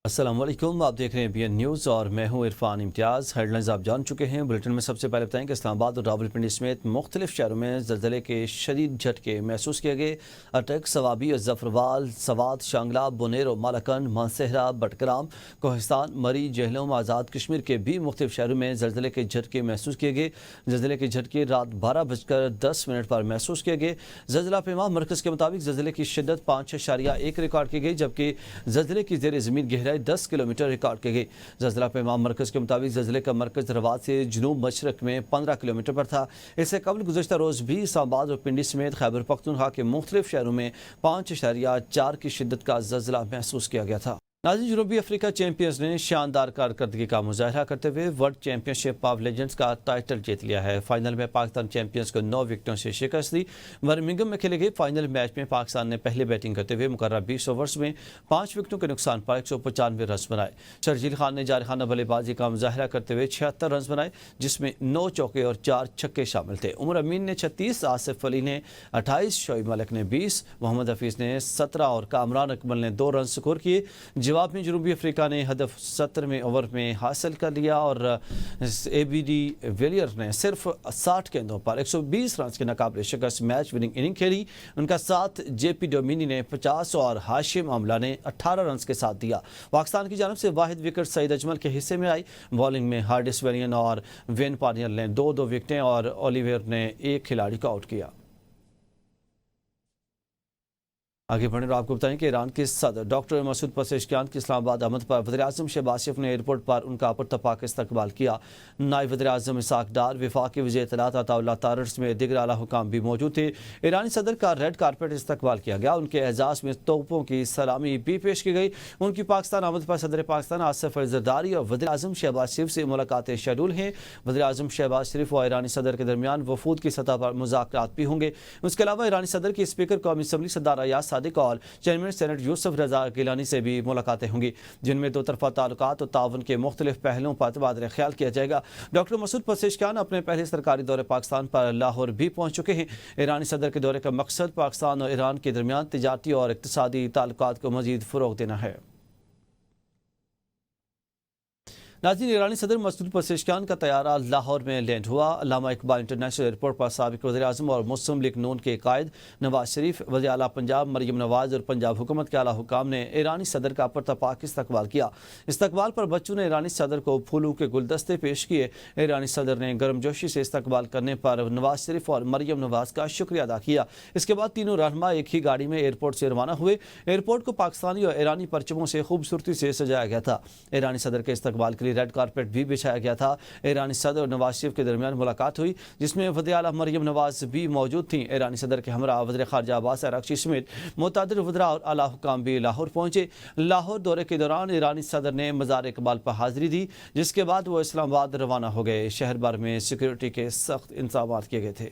अस्सलाम वालेकुम, आप देख रहे हैं BN न्यूज़ और मैं हूं इरफान इम्तियाज़। हेडलाइंस आप जान चुके हैं। बुलेटिन में सबसे पहले बताएं कि इस्लामाबाद और रावलपिंडी समेत मुख्तलिफ शहरों में ज़लज़ले के शदीद झटके महसूस किए गए। अटक, सवाबी और जफरवाल, सवात, शांगला, बुनेर और मालाकंड, मानसहरा, बटग्राम, कोहिस्तान, मरी, जहलम, आज़ाद कश्मीर के भी मुख्तलिफ शहरों में ज़लज़ले के झटके महसूस किए गए। ज़लज़ले के झटके रात 12:10 पर महसूस किए गए। ज़लज़ला पैमा मरकज़ के मुताबिक ज़लज़ले की शिद्दत 5.1 रिकॉर्ड की गई, जबकि ज़लज़ले की ज़ेर ज़मीन गहराई 10 किलोमीटर रिकॉर्ड की गई। ज़लज़ला पैमा मरकज़ के मुताबिक ज़लज़ले का मरकज़ रवात से जनूब मशरक में 15 किलोमीटर पर था। इससे कबल गुज़श्ता रोज़ भी इस्लामाबाद और पिंडी समेत खैबर पख्तूनख्वा के मुख्तलिफ शहरों में 5.4 की शिद्दत का ज़लज़ला महसूस किया गया था। नाज़रीन, जनूबी अफ्रीका चैंपियंस ने शानदार कारकर्दगी का मुजाहरा करते हुए वर्ल्ड चैंपियनशिप ऑफ लेजेंड्स का टाइटल जीत लिया है। फाइनल में पाकिस्तान चैंपियंस को 9 विकेटों से शिकस्त दी। बर्मिंघम में खेले गए फाइनल मैच में पाकिस्तान ने पहले बैटिंग करते हुए मुकर्रर 20 ओवर्स में 5 विकेटों के नुकसान पर 195 रन बनाए। शर्जील खान ने जारखाना बल्लेबाजी का मुजाहरा करते हुए 76 रन बनाए, जिसमें 9 चौके और 4 छक्के शामिल थे। उमर अमीन ने 36, आसिफ अली ने 28, शोएब मलिक ने 20, मोहम्मद हफीज़ ने 17 और कामरान अकमल ने 2 रन स्कोर किए। जवाब में जनूबी अफ्रीका ने हदफ 17वें ओवर में हासिल कर लिया और ABD विलियर ने सिर्फ 60 गेंदों पर 120 रन के नाकाबिले शिकस्त मैच विनिंग इनिंग खेली। उनका साथ JP डोमिनी ने 50 और हाशिम अमला ने 18 रन के साथ दिया। पाकिस्तान की जानब से वाहिद विकेट सईद अजमल के हिस्से में आई। बॉलिंग में हार्डिस वेलियन और वेन पानियल ने 2-2 विकेटें और ओलिवियर ने एक खिलाड़ी को आउट किया। आगे बढ़े और आपको बताएं कि ईरान के सदर डॉक्टर मसूद पज़ेश्कियान की इस्लामाबाद आमद पर वज़ीर-ए-आज़म शहबाज शरीफ ने एयरपोर्ट पर उनका पुरतपाक इस्तकबाल किया। नायब वज़ीर-ए-आज़म इसहाक डार, वफाकी वज़ीर इत्तलात अताउल्लाह तारड़ में दिगर आला हुकाम भी मौजूद थे। ईरानी सदर का रेड कारपेट इस्तकबाल किया गया। उनके एजाज़ में तोपों की सलामी भी पेश की गई। उनकी पाकिस्तान आमद पर सदर पाकिस्तान आसिफ अली ज़रदारी और वज़ीर-ए-आज़म शहबाज शरीफ से मुलाकातें शेड्यूल हैं। वज़ीर-ए-आज़म शहबाज शरीफ और ईरानी सदर के दरमियान वफूद की सतह पर मुज़ाकरात भी होंगे। उसके अलावा ईरानी सदर के स्पीकर कौमी असम्बली सरदार अयाज सादिक और चेयरमैन सेनेट यूसुफ रजा गिलानी से भी मुलाकातें होंगी, जिनमें दो तरफा ताल्लुकात और ताउन के मुख्तलिफ पहलुओं पर तबादला ख्याल किया जाएगा। डॉक्टर मसूद पज़ेश्कियान अपने पहले सरकारी दौरे पाकिस्तान पर लाहौर भी पहुंच चुके हैं। ईरानी सदर के दौरे का मकसद पाकिस्तान और ईरान के दरमियान तिजारती और इक़्तिसादी ताल्लुकात को मज़ीद फ़रोग़ देना है। नाज़रीन, ईरानी सदर मसूद पज़ेश्कियान का तैयारा लाहौर में लैंड हुआ। अल्लामा इकबाल इंटरनेशनल एयरपोर्ट पर साबिक़ वज़ीर-ए-आज़म और मुस्लिम लीग नून के कायद नवाज शरीफ, वज़ीर आला पंजाब मरियम नवाज और पंजाब हुकूमत के आला हुकाम ने ईरानी सदर का पुरतपाक इस्तकबाल किया। इस्तकबाल पर बच्चों ने ईरानी सदर को फूलों के गुलदस्ते पेश किए। ईरानी सदर ने गर्मजोशी से इस्तकबाल करने पर नवाज शरीफ और मरियम नवाज का शुक्रिया अदा किया। इसके बाद तीनों रहनुमा एक ही गाड़ी में एयरपोर्ट से रवाना हुए। एयरपोर्ट को पाकिस्तानी और ईरानी परचमों से खूबसूरती से सजाया गया था। ईरानी सदर के इस्तकबाल के लिए रेड कारपेट भी बिछाया गया था। ईरानी सदर और नवाज शरीफ के दरमियान मुलाकात हुई, जिसमें वज़ीर आला मरियम नवाज भी मौजूद थीं। ईरानी सदर के हमरा वज़ीर ख़ारजा अब्बास अराग़ची समेत मुतअद्दिद वज़रा और आला हुकाम भी लाहौर पहुंचे। लाहौर दौरे के दौरान ईरानी सदर ने मज़ार इकबाल पर हाजिरी दी, जिसके बाद वो इस्लामाबाद रवाना हो गए। शहर भर में सिक्योरिटी के सख्त इंतज़ाम किए गए थे।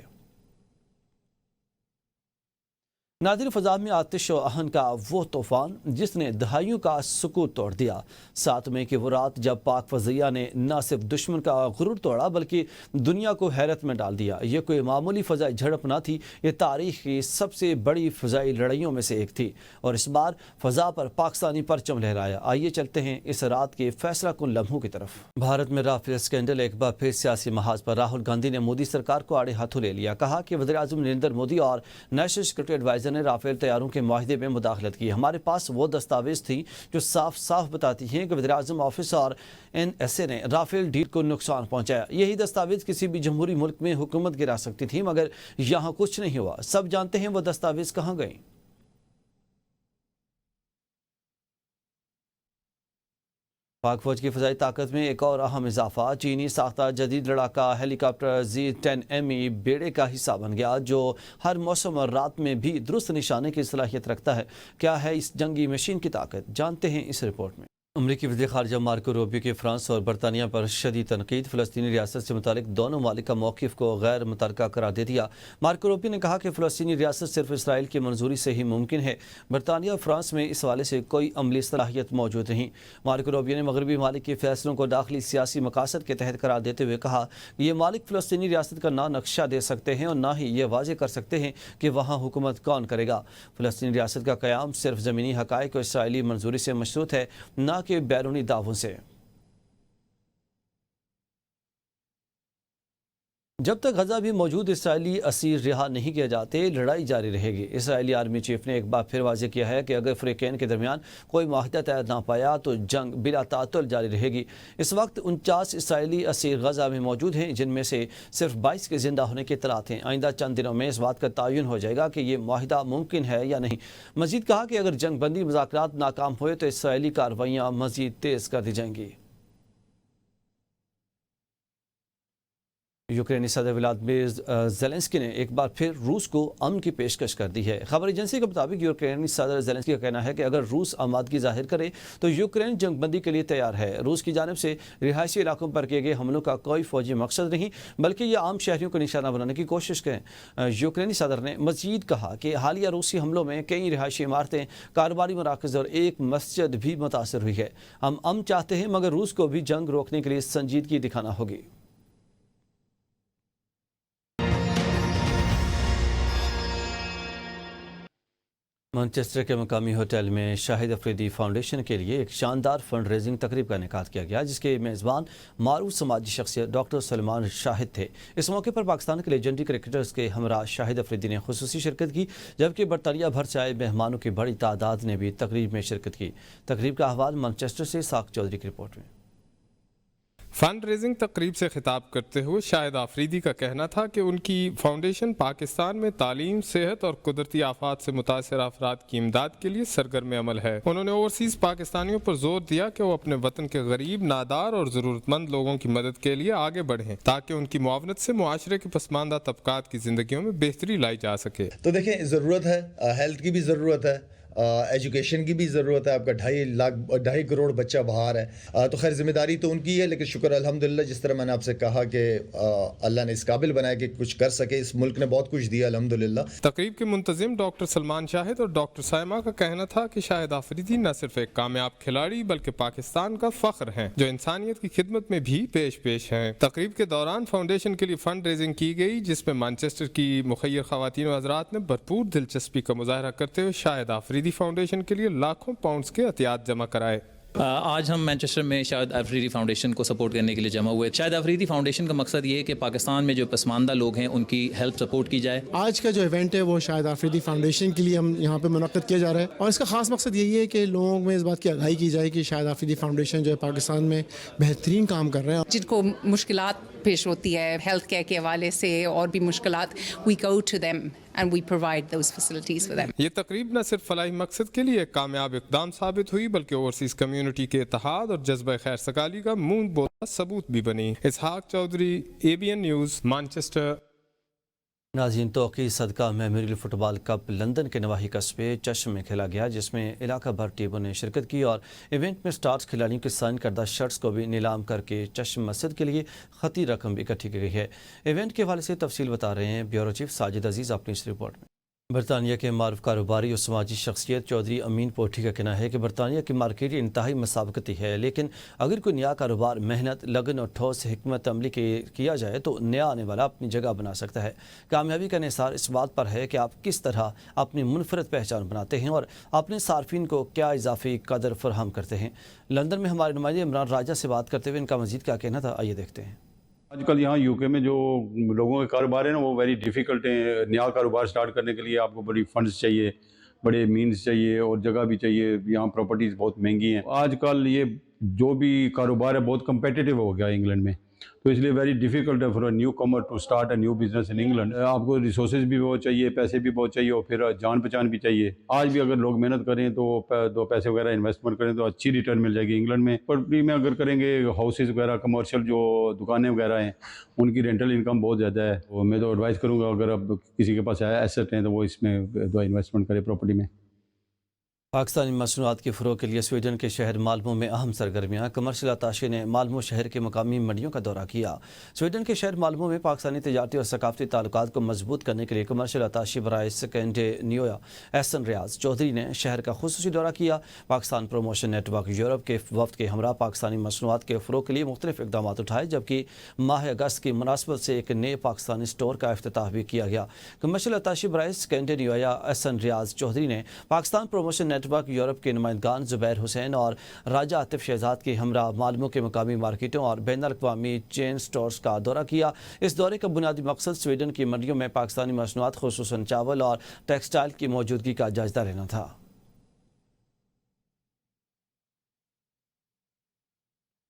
नाज़रीन, फ़ज़ा में आतिश और आहन का वो तूफ़ान जिसने दहाइयों का सुकूत तोड़ दिया। 7 मई की वो रात जब पाक फ़ज़िया ने न सिर्फ दुश्मन का गुरूर तोड़ा बल्कि दुनिया को हैरत में डाल दिया। ये कोई मामूली फ़ज़ाई झड़प ना थी, ये तारीख़ की सबसे बड़ी फ़ज़ाई लड़ाइयों में से एक थी और इस बार फ़ज़ा पर पाकिस्तानी परचम लहराया। आइए चलते हैं इस रात के फैसला कुन लम्हों की तरफ। भारत में राफेल स्कैंडल एक बार फिर सियासी महाज पर राहुल गांधी ने मोदी सरकार को आड़े हाथों ले लिया। कहा कि वज़ीर-ए-आज़म नरेंद्र मोदी और नेशनल सिक्योरिटी एडवाइज़र ने राफेल तैयारों के मुआहदे में मुदाखलत की। हमारे पास वो दस्तावेज थी जो साफ साफ बताती हैं कि वज़ीर-ए-आज़म ऑफिस और NSA ने राफेल डील को नुकसान पहुंचाया। यही दस्तावेज किसी भी जमहूरी मुल्क में हुकूमत गिरा सकती थी, मगर यहाँ कुछ नहीं हुआ। सब जानते हैं वो दस्तावेज कहाँ गए। पाक फौज की फ़ज़ाई ताकत में एक और अहम इजाफा। चीनी साख्ता जदीद लड़ाका हेलीकॉप्टर Z-10ME बेड़े का हिस्सा बन गया, जो हर मौसम और रात में भी दुरुस्त निशाने की सलाहियत रखता है। क्या है इस जंगी मशीन की ताकत, जानते हैं इस रिपोर्ट में। अमरीकी वज़ीर ख़ारजा मार्को रूबियो की फ्रांस और बरतानिया पर शदीद तनकीद। फ़लस्तीनी रियासत से मुतालिक दोनों मालिक का मौक़िफ़ को गैर मुतरका करार दे दिया। मार्को रूबियो ने कहा कि फ़लस्तीनी रियासत सिर्फ इसराइल की मंजूरी से ही मुमकिन है। बरतानिया और फ्रांस में इस हवाले से कोई अमली सलाहियत मौजूद नहीं। मार्को रूबियो ने मगरबी मालिक के फैसलों को दाखिली सियासी मकासद के तहत करार देते हुए कहा कि ये मालिक फ़लस्तीनी रियासत का ना नक्शा दे सकते हैं और ना ही ये वाज़ेह कर सकते हैं कि वहाँ हुकूमत कौन करेगा। फ़लस्तीनी रियासत का क़याम सिर्फ ज़मीनी हक़ाइक़ और इसराइली मंजूरी से मशरूत है, ना के बैरूनी दावों से। जब तक गजा में मौजूद इसराइली असीर रिहा नहीं किए जाते, लड़ाई जारी रहेगी। इसराइली आर्मी चीफ ने एक बार फिर वाज़ेह किया है कि अगर फ़रीक़ैन के दरमियान कोई माहिदा तय ना पाया तो जंग बिला तातुल जारी रहेगी। इस वक्त 49 इसराइली असीर गजा में मौजूद हैं, जिनमें से सिर्फ 22 के जिंदा होने की इत्तलात हैं। आइंदा चंद दिनों में इस बात का तयन हो जाएगा कि ये माहिदा मुमकिन है या नहीं। मज़ीद कहा कि अगर जंग बंदी मुज़ाकरात नाकाम हुए तो इसराइली कार्रवाइयाँ मज़ीद तेज़ कर दी जाएंगी। यूक्रेनी सदर व्लादिमीर ज़ेलेंस्की ने एक बार फिर रूस को अमन की पेशकश कर दी है। खबर एजेंसी के मुताबिक यूक्रेनी सदर ज़ेलेंस्की का कहना है कि अगर रूस आमादगी जाहिर करे तो यूक्रेन जंगबंदी के लिए तैयार है। रूस की जानिब से रिहायशी इलाकों पर किए गए हमलों का कोई फौजी मकसद नहीं, बल्कि यह आम शहरियों को निशाना बनाने की कोशिश करें। यूक्रेनी सदर ने मजीद कहा कि हालिया रूसी हमलों में कई रिहायशी इमारतें, कारोबारी मराकज़ और एक मस्जिद भी मुतासर हुई है। हम अमन चाहते हैं, मगर रूस को भी जंग रोकने के लिए संजीदगी दिखाना होगी। मैनचेस्टर के मकामी होटल में शाहिद अफरीदी फाउंडेशन के लिए एक शानदार फंड रेजिंग तकरीब का इनेकाद किया गया, जिसके मेज़बान मारूफ समाजी शख्सियत डॉक्टर सलमान शाहिद थे। इस मौके पर पाकिस्तान के लेजेंडरी क्रिकेटर्स के हमरा शाहिद अफरीदी ने खुसूसी शिरकत की, जबकि बरतानिया भर से आए मेहमानों की बड़ी तादाद ने भी तकरीब में शिरकत की। तकरीब का अहवाल मैनचेस्टर से साक चौधरी की रिपोर्ट में। फंड रेजिंग तकरीब से खिताब करते हुए शाहिद आफरीदी का कहना था कि उनकी फाउंडेशन पाकिस्तान में तालीम, सेहत और कुदरती आफात से मुतासर अफराद की इमदाद के लिए सरगर्म अमल है। उन्होंने ओवरसीज़ पाकिस्तानियों पर जोर दिया कि वो अपने वतन के गरीब, नादार और ज़रूरतमंद लोगों की मदद के लिए आगे बढ़ें, ताकि उनकी मुआवनत से मुआशरे के पसमानदा तबकात की जिंदगियों में बेहतरी लाई जा सके। तो देखें, ज़रूरत है, हेल्थ की भी ज़रूरत है, एजुकेशन की भी ज़रूरत है। आपका 2.5 करोड़ बच्चा बाहर है, तो खैर ज़िम्मेदारी तो उनकी है, लेकिन शुक्र अल्हम्दुलिल्लाह, जिस तरह मैंने आपसे कहा कि अल्लाह ने इस काबिल बनाया कि कुछ कर सके। इस मुल्क ने बहुत कुछ दिया अल्हम्दुलिल्लाह। तकरीब के मुंतजिम डॉक्टर सलमान शाहिद और डॉक्टर साइमा का कहना था कि शाहिद आफरीदी न सिर्फ एक कामयाब खिलाड़ी बल्कि पाकिस्तान का फख्र हैं, जो इंसानियत की खिदमत में भी पेश हैं। तकरीब के दौरान फाउंडेशन के लिए फंड रेजिंग की गई, जिसमें मैनचेस्टर की मुखय्यर ख़वातीन व हज़रात ने भरपूर दिलचस्पी का मुजाहरा करते हुए शाहिद आफरीदी फाउंडेशन के लिए लाखों पाउंड्स के अतियात जमा कराए। आज हम मैनचेस्टर में शाहिद अफरीदी फाउंडेशन को सपोर्ट करने के लिए जमा हुए। शाहिद अफरीदी फाउंडेशन का मकसद ये है कि पाकिस्तान में जो पसमानदा लोग हैं उनकी हेल्प सपोर्ट की जाए। आज का जो इवेंट है वो शाहिद अफरीदी फाउंडेशन के लिए हम यहाँ पे मुनक्कद किया जा रहा है, और इसका खास मकसद यही है कि लोगों में इस बात की आगाही की जाए कि शाहिद अफरीदी फाउंडेशन जो है पाकिस्तान में बेहतरीन काम कर रहे हैं। जिनको मुश्किलात पेश होती है हेल्थ केयर के हवाले से और भी मुश्किलात, we go to them and we provide those facilities for them. ये तकरीब न सिर्फ फलाही मकसद के लिए एक कामयाब इक़दाम साबित हुई, बल्कि ओवरसीज़ कम्युनिटी के इत्तेहाद और जज्बा खैर सगाली का मुंह बोला सबूत भी बनी। इसहाक चौधरी, ABN न्यूज़, मैनचेस्टर। नाज़रीन, तौक़ी सदका मेमोरियल फुटबॉल कप लंदन के नवाही कस्बे चश्म में खेला गया, जिसमें इलाका भर टीमों ने शिरकत की और इवेंट में स्टार्स खिलाड़ियों के साइन करदा शर्ट्स को भी नीलाम करके चश्म मस्जिद के लिए खती रकम इकट्ठी की गई है। इवेंट के हवाले से तफसील बता रहे हैं ब्यूरो चीफ साजिद अजीज़ अपनी इस रिपोर्ट में। बरतानिया के मारूफ कारोबारी और समाजी शख्सियत चौधरी अमीन पोठी का कहना है कि बरतानिया की मार्केट इंतहाई मसाबकती है, लेकिन अगर कोई नया कारोबार मेहनत, लगन और ठोस हिकमत अमली किया जाए तो नया आने वाला अपनी जगह बना सकता है। कामयाबी का निसार इस बात पर है कि आप किस तरह अपनी मुनफरद पहचान बनाते हैं और अपने सार्फिन को क्या इजाफी कदर फराहम करते हैं। लंदन में हमारे नुमाइंदे इमरान राजा से बात करते हुए इनका मजीद क्या कहना था, आइए देखते हैं। आजकल यहाँ यूके में जो लोगों के कारोबार है ना, वो वेरी डिफ़िकल्ट हैं। नया कारोबार स्टार्ट करने के लिए आपको बड़ी फंड्स चाहिए, बड़े मीन्स चाहिए और जगह भी चाहिए। यहाँ प्रॉपर्टीज़ बहुत महंगी हैं। आजकल ये जो भी कारोबार है बहुत कम्पिटिटिव हो गया है इंग्लैंड में, तो इसलिए वेरी डिफ़िकल्ट है for a newcomer to start a new business in England. आपको रिसोर्सेज भी बहुत चाहिए, पैसे भी बहुत चाहिए और फिर जान पहचान भी चाहिए। आज भी अगर लोग मेहनत करें तो दो पैसे वगैरह इन्वेस्टमेंट करें तो अच्छी रिटर्न मिल जाएगी इंग्लैंड में। प्रॉपर्टी में अगर करेंगे, हाउसेज वगैरह, कमर्शियल जो दुकानें वगैरह हैं, उनकी रेंटल इनकम बहुत ज़्यादा है। तो मैं तो एडवाइस करूँगा, अगर अब किसी के पास एसेट हैं तो वो इसमें इन्वेस्टमेंट करे प्रॉपर्टी में। पाकिस्तानी मसनूआत के फ़रोग़ के लिए स्वीडन के शहर माल्मो में अहम सरगर्मियाँ। कमर्शियल अताशे ने माल्मो शहर के मकामी मंडियों का दौरा किया। स्वीडन के शहर माल्मो में पाकिस्तानी तजारती और सकाफती ताल्लुकात को मजबूत करने के लिए कमर्शियल अताशी बराए स्कैंडिनेविया एहसन रियाज चौधरी ने शहर का खुसूसी दौरा किया। पाकिस्तान प्रमोशन नेटवर्क यूरोप के वफ्द के हमरा पाकिस्तानी मसनूआत के फ़रोग़ के लिए मुख्तलिफ इक़दाम उठाए, जबकि माह अगस्त की मुनासबत से एक नए पाकिस्तानी स्टोर का इफ्तिताह भी किया गया। कमर्शियल अताशी बराए स्कैंडिनेविया एहसन रियाज चौधरी ने पाकिस्तान प्रमोशन नेटवर्क यूरोप के नुमाइंदगान जुबैर हुसैन और राजा आतिफ शहजाद के हमरा मालूमों के मकामी मार्केटों और बैन अल-अक़वामी चेन स्टोर्स का दौरा किया। इस दौरे का बुनियादी मकसद स्वीडन की मंडियों में पाकिस्तानी मसनूआत खुसूसन चावल और टेक्सटाइल की मौजूदगी का जायजा लेना था।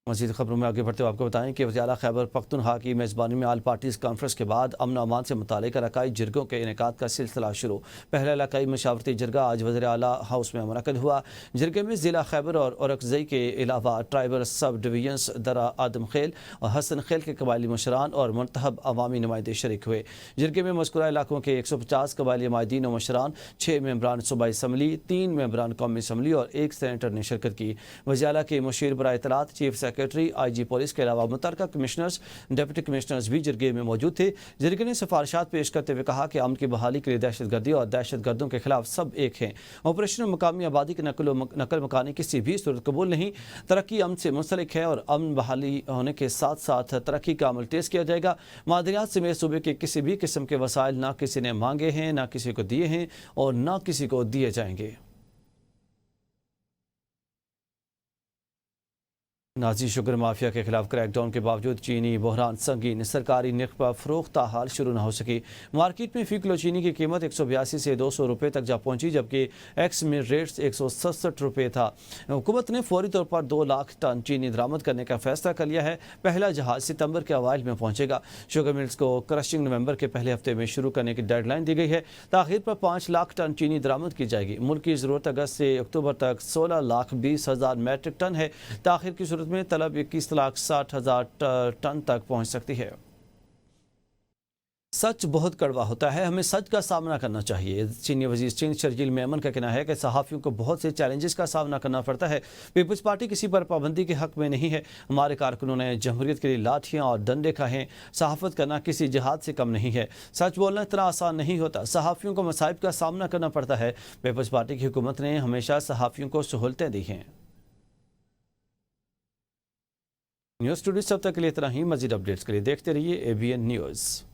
मज़ीद खबरों में आगे बढ़ते हुए आपको बताएं कि वज़ीर-ए-आला खैबर पख्तूनख्वा की मेज़बानी में आल पार्टीज़ कॉन्फ्रेंस के बाद अमन अमान से मुतालिक इलाकाई जिरगों के इनेकाद का सिलसिला शुरू। पहला इलाकाई मशावरती जिरगा आज वज़ीर-ए-आला हाउस में मुनक़िद हुआ। जिरगे में ज़िला खैबर और औरकज़ई के अलावा ट्राइबल सब डिवीजन्स दरा आदम खेल और हसन खेल के कबायली मुशरान और मुंतखब अवामी नुमाइंदे शरीक हुए। जिरगे में मज़कूरा इलाकों के 150 कबायली माहिदीन और मुशरान, 6 मेंबरान सूबाई असम्बली, 3 मेंबरान कौमी असम्बली और 1 सेनेटर ने शिरकत की। वज़ीर-ए-आला के मुशीर बराए इत्तलात, चीफ सेक्रेटरी, IG पुलिस के अलावा मुतल्लिका कमिश्नर्स, डिप्टी कमिश्नर्स भी जिरगे में मौजूद थे। जिरगे ने सिफारिशात पेश करते हुए कहा कि अमन की बहाली के लिए दहशतगर्दी और दहशतगर्दों के खिलाफ सब एक हैं। ऑपरेशन मकामी आबादी की नकल मकानी किसी भी सूरत कबूल नहीं। तरक्की अमन से मुंसलिक है और अमन बहाली होने के साथ साथ तरक्की का अमल तेज किया जाएगा। मादनियात समेत सूबे के किसी भी किस्म के वसाइल ना किसी ने मांगे हैं, ना किसी को दिए हैं और ना किसी को दिए जाएंगे। नाजी शुगर माफिया के खिलाफ क्रैकडाउन के बावजूद चीनी बहरान संगीन, सरकारी निर्ख पर फरोख्त हाल शुरू न हो सकी। मार्केट में फी किलो चीनी की कीमत 182 से 200 रुपये तक जा पहुंची, जबकि एक्स में रेट्स 167 रुपये था। हुकूमत ने फौरी तौर पर 2 लाख टन चीनी दरामद करने का फैसला कर लिया है। पहला जहाज सितंबर के अवाइल में पहुंचेगा। शुगर मिल्स को क्रशिंग नवंबर के पहले हफ्ते में शुरू करने की डेडलाइन दी गई है। ताखिर पर 5 लाख टन चीनी दरामद की जाएगी। मुल्क की ज़रूरत अगस्त से अक्टूबर तक 16,20,000 मैट्रिक टन है। ताखिर की सूरत में तलब 21,60,000 टन तक पहुंच सकती है। सच बहुत कड़वा होता है, हमें सच का सामना करना चाहिए। चीनी वजीर चीन शर्जील मेमन का कहना है कि सहाफ़ियों को बहुत से चैलेंजेस का सामना करना पड़ता है। पीपल्स पार्टी किसी पर पाबंदी के हक में नहीं है। हमारे कारकुनों ने जमहूरियत के लिए लाठियाँ और डंडे खाए। सहाफ़त करना किसी जिहाद से कम नहीं है। सच बोलना इतना आसान नहीं होता। सहाफ़ियों को मसाइब का सामना करना पड़ता है। पीपल्स पार्टी की हुकूमत ने हमेशा सहाफ़ियों को सहूलतें दी हैं। न्यूज़ स्टूडियो सब तक के लिए इतना ही। मज़ीद अपडेट्स के लिए देखते रहिए ABN न्यूज़।